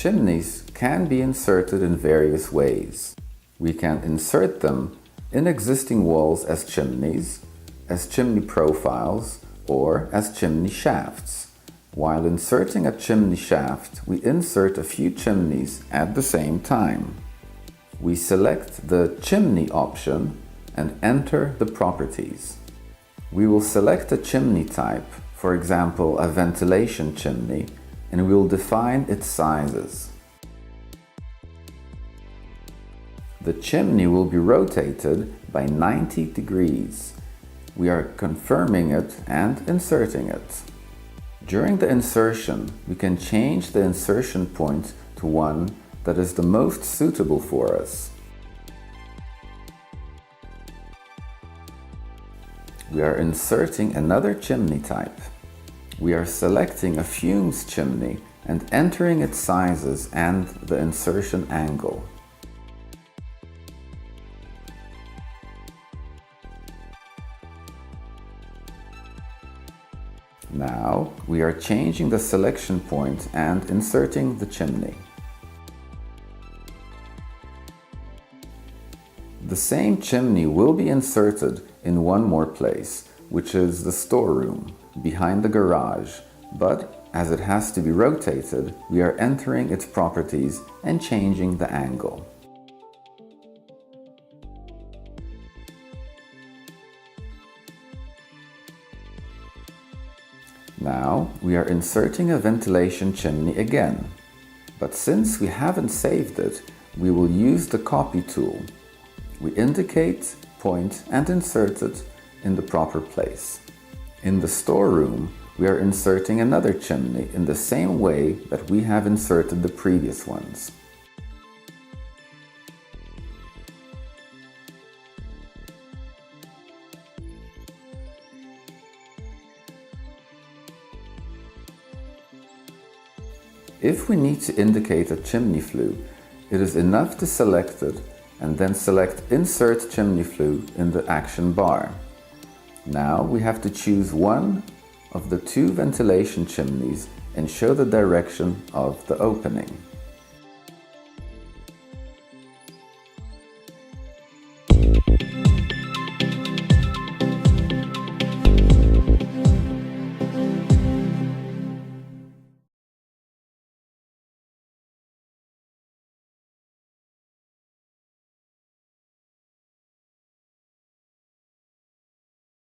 Chimneys can be inserted in various ways. We can insert them in existing walls as chimneys, as chimney profiles, or as chimney shafts. While inserting a chimney shaft, we insert a few chimneys at the same time. We select the chimney option and enter the properties. We will select a chimney type, for example a ventilation chimney, and we will define its sizes. The chimney will be rotated by 90 degrees. We are confirming it and inserting it. During the insertion, we can change the insertion point to one that is the most suitable for us. We are inserting another chimney type. We are selecting a fumes chimney and entering its sizes and the insertion angle. Now we are changing the selection point and inserting the chimney. The same chimney will be inserted in one more place, which is the storeroom, behind the garage, but as it has to be rotated, we are entering its properties and changing the angle. Now we are inserting a ventilation chimney again, but since we haven't saved it, we will use the copy tool. We indicate, point and insert it in the proper place. In the storeroom, we are inserting another chimney in the same way that we have inserted the previous ones. If we need to indicate a chimney flue, it is enough to select it and then select Insert Chimney Flue in the action bar. Now we have to choose one of the two ventilation chimneys and show the direction of the opening.